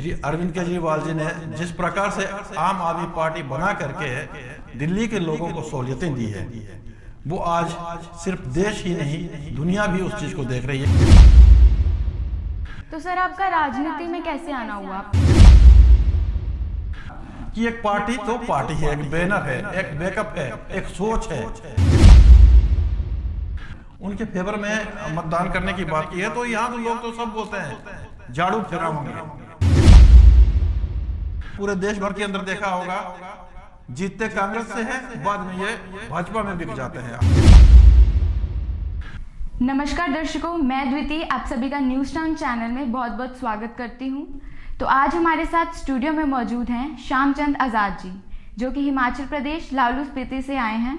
श्री अरविंद केजरीवाल जी ने जिस प्रकार से आम आदमी पार्टी बना करके दिल्ली के लोगों को सहूलियतें दी है, वो आज सिर्फ देश ही नहीं दुनिया भी उस चीज को देख रही है। तो सर, आपका राजनीति में कैसे आना हुआ? कि एक पार्टी तो पार्टी है, एक बैनर है, एक बैकअप है, एक सोच है। उनके फेवर में मतदान करने की बात की है तो यहाँ तो लोग तो सब बोलते हैं झाड़ू फेराऊंगे। पूरे देश भर के अंदर देखा होगा, जीतते कांग्रेस से है, बाद में ये भाजपा में बिक जाते हैं। नमस्कार दर्शकों, मैं द्वितीय आप सभी का न्यूज़ टाउन चैनल में बहुत बहुत स्वागत करती हूं। तो आज हमारे साथ स्टूडियो में मौजूद हैं श्यामचंद आज़ाद जी, जो कि हिमाचल प्रदेश लाहौल स्पीति से आए हैं।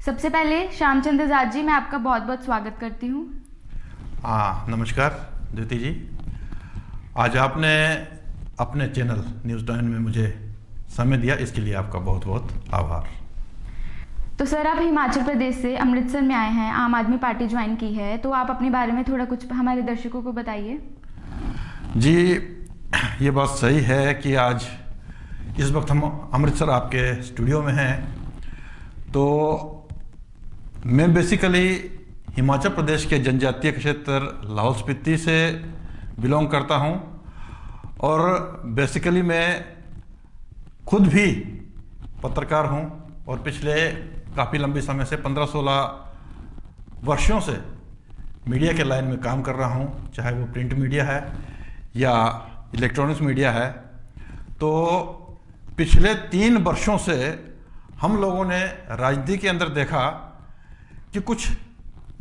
सबसे पहले श्यामचंद आज़ाद जी, मैं आपका बहुत बहुत स्वागत करती हूँ। नमस्कार द्वितीय जी, आज आपने अपने चैनल न्यूज़ टाउन में मुझे समय दिया, इसके लिए आपका बहुत बहुत आभार। तो सर, आप हिमाचल प्रदेश से अमृतसर में आए हैं, आम आदमी पार्टी ज्वाइन की है, तो आप अपने बारे में थोड़ा कुछ हमारे दर्शकों को बताइए। जी, ये बात सही है कि आज इस वक्त हम अमृतसर आपके स्टूडियो में हैं। तो मैं बेसिकली हिमाचल प्रदेश के जनजातीय क्षेत्र लाहौल स्पीति से बिलोंग करता हूं और बेसिकली मैं खुद भी पत्रकार हूं और पिछले काफ़ी लंबे समय से 15-16 वर्षों से मीडिया के लाइन में काम कर रहा हूं, चाहे वो प्रिंट मीडिया है या इलेक्ट्रॉनिक्स मीडिया है। तो पिछले 3 वर्षों से हम लोगों ने राजनीति के अंदर देखा कि कुछ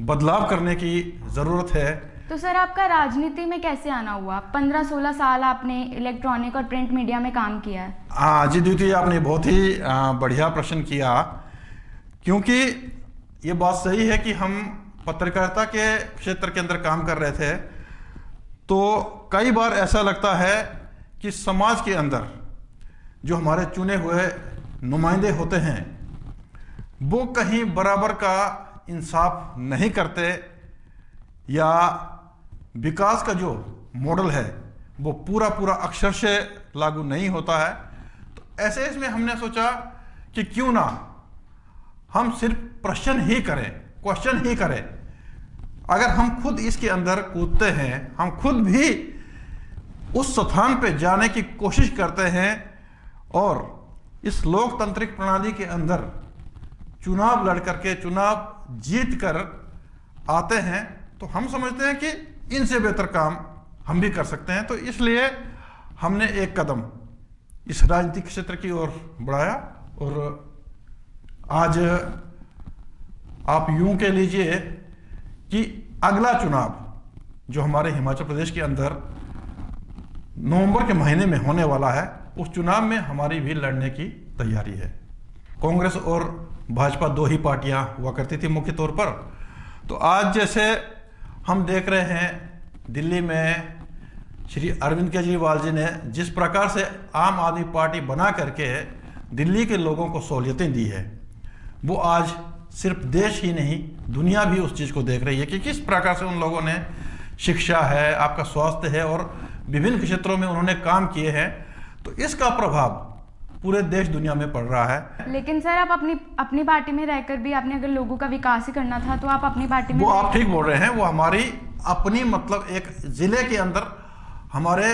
बदलाव करने की ज़रूरत है। तो सर, आपका राजनीति में कैसे आना हुआ? 15-16 साल आपने इलेक्ट्रॉनिक और प्रिंट मीडिया में काम किया है। जी द्वितीय, आपने बहुत ही बढ़िया प्रश्न किया, क्योंकि ये बात सही है कि हम पत्रकारिता के क्षेत्र के अंदर काम कर रहे थे। तो कई बार ऐसा लगता है कि समाज के अंदर जो हमारे चुने हुए नुमाइंदे होते हैं वो कहीं बराबर का इंसाफ नहीं करते, या विकास का जो मॉडल है वो पूरा पूरा अक्षर से लागू नहीं होता है। तो ऐसे इसमें हमने सोचा कि क्यों ना हम सिर्फ प्रश्न ही करें, क्वेश्चन ही करें। अगर हम खुद इसके अंदर कूदते हैं, हम खुद भी उस स्थान पे जाने की कोशिश करते हैं और इस लोकतांत्रिक प्रणाली के अंदर चुनाव लड़ करके चुनाव जीत कर आते हैं, तो हम समझते हैं कि इनसे बेहतर काम हम भी कर सकते हैं। तो इसलिए हमने एक कदम इस राजनीतिक क्षेत्र की ओर बढ़ाया और आज आप यूं कह लीजिए कि अगला चुनाव जो हमारे हिमाचल प्रदेश के अंदर नवंबर के महीने में होने वाला है, उस चुनाव में हमारी भी लड़ने की तैयारी है। कांग्रेस और भाजपा 2 ही पार्टियां हुआ करती थी मुख्य तौर पर। तो आज जैसे हम देख रहे हैं दिल्ली में श्री अरविंद केजरीवाल जी ने जिस प्रकार से आम आदमी पार्टी बना करके दिल्ली के लोगों को सहूलियतें दी है, वो आज सिर्फ देश ही नहीं दुनिया भी उस चीज़ को देख रही है कि किस प्रकार से उन लोगों ने शिक्षा है, आपका स्वास्थ्य है और विभिन्न क्षेत्रों में उन्होंने काम किए हैं। तो इसका प्रभाव पूरे देश दुनिया में पड़ रहा है। लेकिन सर, आप अपनी पार्टी में रहकर भी आपने अगर लोगों का विकास ही करना था तो आप अपनी पार्टी में, वो आप ठीक बोल रहे हैं, वो हमारी अपनी मतलब एक जिले के अंदर हमारे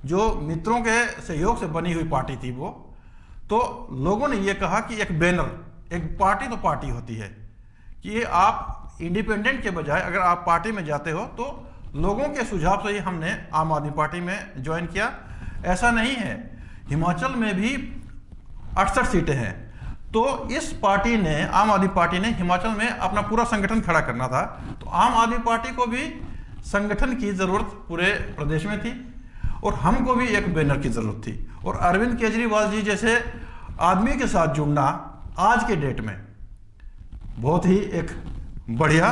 जो मित्रों के सहयोग से बनी हुई पार्टी थी वो। तो लोगों ने ये कहा कि एक बैनर, एक पार्टी तो पार्टी होती है कि ये आप इंडिपेंडेंट के बजाय अगर आप पार्टी में जाते हो, तो लोगों के सुझाव से ही हमने आम आदमी पार्टी में ज्वाइन किया। ऐसा नहीं है, हिमाचल में भी 68 सीटें हैं। तो इस पार्टी ने, आम आदमी पार्टी ने हिमाचल में अपना पूरा संगठन खड़ा करना था, तो आम आदमी पार्टी को भी संगठन की जरूरत पूरे प्रदेश में थी और हमको भी एक बैनर की जरूरत थी। और अरविंद केजरीवाल जी जैसे आदमी के साथ जुड़ना आज के डेट में बहुत ही एक बढ़िया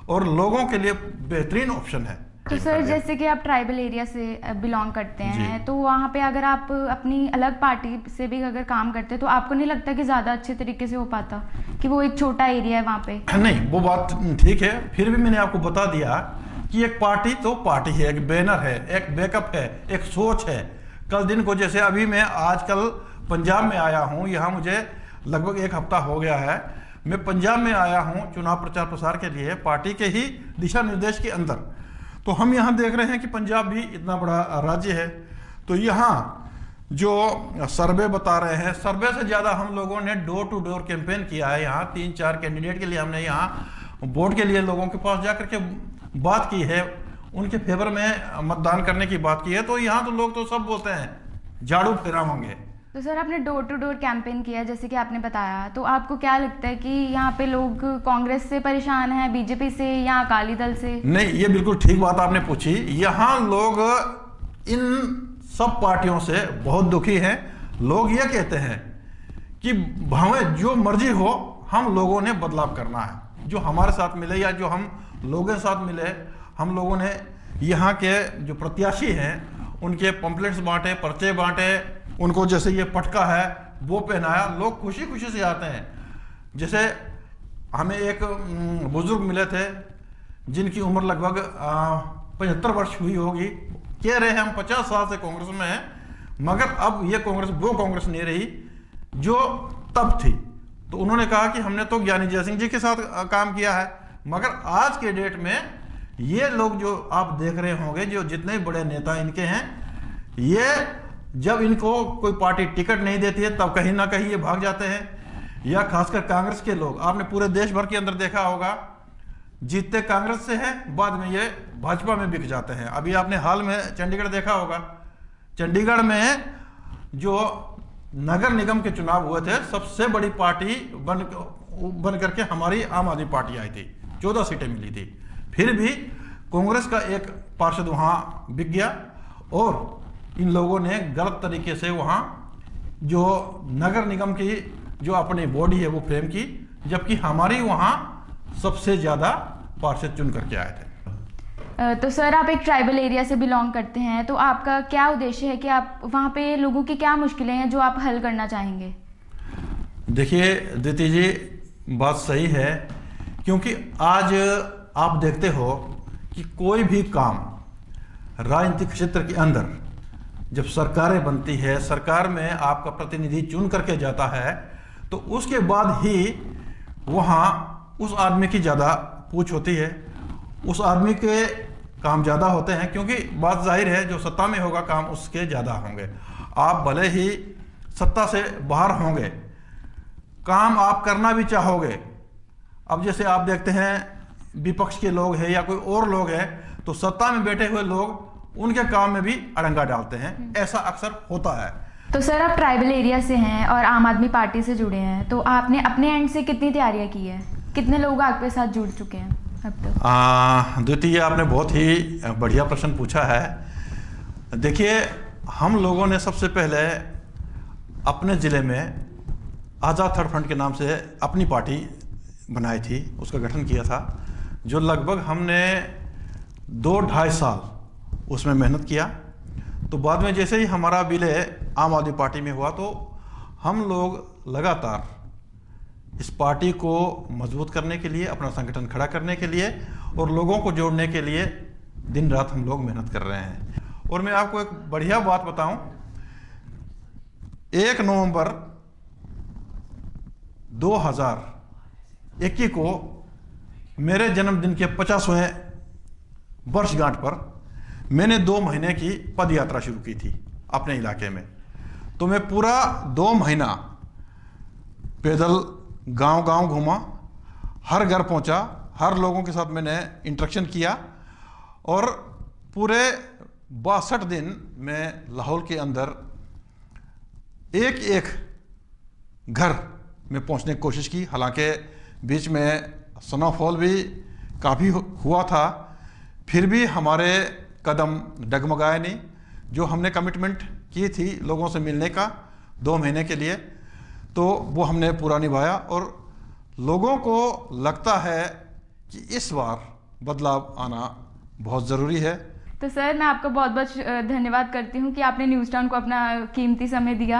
और लोगों के लिए बेहतरीन ऑप्शन है। तो सर, जैसे कि आप ट्राइबल एरिया से बिलोंग करते हैं, तो वहाँ पे अगर आप अपनी अलग पार्टी से भी अगर काम करते तो आपको नहीं लगता कि ज़्यादा अच्छे तरीके से हो पाता, कि वो एक छोटा एरिया है वहाँ पे? नहीं, वो बात ठीक है, फिर भी मैंने आपको बता दिया कि एक पार्टी तो पार्टी है, एक बैनर है, एक बैकअप है, एक सोच है। कल दिन को जैसे अभी मैं आजकल पंजाब में आया हूँ, यहाँ मुझे लगभग 1 हफ्ता हो गया है, मैं पंजाब में आया हूँ चुनाव प्रचार प्रसार के लिए पार्टी के ही दिशा निर्देश के अंदर। तो हम यहाँ देख रहे हैं कि पंजाब भी इतना बड़ा राज्य है, तो यहाँ जो सर्वे बता रहे हैं, सर्वे से ज़्यादा हम लोगों ने डोर टू डोर कैंपेन किया है। यहाँ 3-4 कैंडिडेट के लिए हमने यहाँ वोट के लिए लोगों के पास जाकर के बात की है, उनके फेवर में मतदान करने की बात की है। तो यहाँ तो लोग तो सब बोलते हैं झाड़ू फेरावांगे। तो सर आपने डोर टू डोर कैंपेन किया जैसे कि आपने बताया, तो आपको क्या लगता है कि यहाँ पे लोग कांग्रेस से परेशान हैं, बीजेपी से या अकाली दल से? नहीं, ये बिल्कुल ठीक बात आपने पूछी। यहाँ लोग इन सब पार्टियों से बहुत दुखी हैं। लोग ये कहते हैं कि हमें जो मर्जी हो, हम लोगों ने बदलाव करना है। जो हमारे साथ मिले या जो हम लोगों के साथ मिले, हम लोगों ने यहाँ के जो प्रत्याशी हैं उनके पम्पलेट्स बांटे, पर्चे बांटे, उनको जैसे ये पटका है वो पहनाया। लोग खुशी खुशी से आते हैं। जैसे हमें एक बुजुर्ग मिले थे जिनकी उम्र लगभग 75 वर्ष हुई होगी, कह रहे हैं हम 50 साल से कांग्रेस में हैं, मगर अब ये कांग्रेस वो कांग्रेस नहीं रही जो तब थी। तो उन्होंने कहा कि हमने तो ज्ञानी जय सिंह जी के साथ काम किया है, मगर आज के डेट में ये लोग जो आप देख रहे होंगे, जो जितने बड़े नेता इनके हैं, ये जब इनको कोई पार्टी टिकट नहीं देती है तब कहीं ना कहीं ये भाग जाते हैं। या खासकर कांग्रेस के लोग, आपने पूरे देश भर के अंदर देखा होगा, जीतते कांग्रेस से हैं, बाद में ये भाजपा में बिक जाते हैं। अभी आपने हाल में चंडीगढ़ देखा होगा, चंडीगढ़ में जो नगर निगम के चुनाव हुए थे, सबसे बड़ी पार्टी बन करके हमारी आम आदमी पार्टी आई थी, 14 सीटें मिली थी। फिर भी कांग्रेस का एक पार्षद वहां बिक गया और इन लोगों ने गलत तरीके से वहां जो नगर निगम की जो अपनी बॉडी है वो फ्रेम की, जबकि हमारी वहां सबसे ज्यादा पार्षद चुन करके आए थे। तो सर आप एक ट्राइबल एरिया से बिलोंग करते हैं, तो आपका क्या उद्देश्य है कि आप वहाँ पे लोगों की क्या मुश्किलें हैं जो आप हल करना चाहेंगे? देखिए दीदी जी, बात सही है, क्योंकि आज आप देखते हो कि कोई भी काम राजनीतिक क्षेत्र के अंदर जब सरकारें बनती है, सरकार में आपका प्रतिनिधि चुन करके जाता है, तो उसके बाद ही वहाँ उस आदमी की ज़्यादा पूछ होती है, उस आदमी के काम ज़्यादा होते हैं, क्योंकि बात जाहिर है जो सत्ता में होगा काम उसके ज़्यादा होंगे। आप भले ही सत्ता से बाहर होंगे, काम आप करना भी चाहोगे। अब जैसे आप देखते हैं विपक्ष के लोग हैं या कोई और लोग हैं, तो सत्ता में बैठे हुए लोग उनके काम में भी अड़ंगा डालते हैं, ऐसा अक्सर होता है। तो सर आप ट्राइबल एरिया से हैं और आम आदमी पार्टी से जुड़े हैं, तो आपने अपने एंड से कितनी तैयारियां की है? कितने लोग आपके साथ जुड़ चुके हैं अब तक? द्वितीय, आपने बहुत ही बढ़िया प्रश्न पूछा है। देखिए, हम लोगों ने सबसे पहले अपने ज़िले में आज़ाद थर्ड फ्रंट के नाम से अपनी पार्टी बनाई थी, उसका गठन किया था, जो लगभग हमने 2-2.5 साल उसमें मेहनत किया। तो बाद में जैसे ही हमारा विलय आम आदमी पार्टी में हुआ, तो हम लोग लगातार इस पार्टी को मजबूत करने के लिए, अपना संगठन खड़ा करने के लिए और लोगों को जोड़ने के लिए दिन रात हम लोग मेहनत कर रहे हैं। और मैं आपको एक बढ़िया बात बताऊं, 1 नवंबर 2021 को मेरे जन्मदिन के 50वें वर्षगांठ पर मैंने 2 महीने की पद यात्रा शुरू की थी अपने इलाके में। तो मैं पूरा 2 महीना पैदल गांव-गांव घूमा, हर घर पहुंचा, हर लोगों के साथ मैंने इंटरेक्शन किया और पूरे 62 दिन मैं लाहौल के अंदर एक घर में पहुंचने की कोशिश की। हालांकि बीच में स्नोफॉल भी काफ़ी हुआ था, फिर भी हमारे कदम डगमगाए नहीं। जो हमने कमिटमेंट की थी लोगों से मिलने का 2 महीने के लिए, तो वो हमने पूरा निभाया और लोगों को लगता है कि इस बार बदलाव आना बहुत ज़रूरी है। तो सर मैं आपका बहुत बहुत धन्यवाद करती हूँ कि आपने न्यूज़ टाउन को अपना कीमती समय दिया।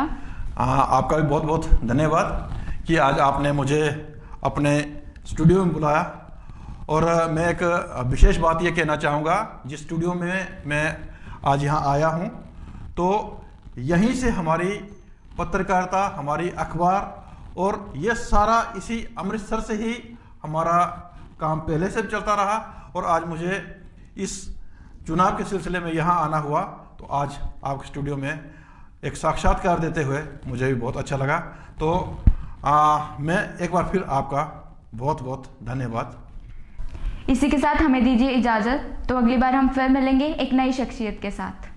आपका भी बहुत बहुत धन्यवाद कि आज आपने मुझे अपने स्टूडियो में बुलाया और मैं एक विशेष बात ये कहना चाहूँगा, जिस स्टूडियो में मैं आज यहाँ आया हूँ, तो यहीं से हमारी पत्रकारिता, हमारी अखबार और ये सारा इसी अमृतसर से ही हमारा काम पहले से चलता रहा। और आज मुझे इस चुनाव के सिलसिले में यहाँ आना हुआ, तो आज आपके स्टूडियो में एक साक्षात्कार देते हुए मुझे भी बहुत अच्छा लगा। तो मैं एक बार फिर आपका बहुत बहुत धन्यवाद। इसी के साथ हमें दीजिए इजाज़त। तो अगली बार हम फिर मिलेंगे एक नई शख्सियत के साथ।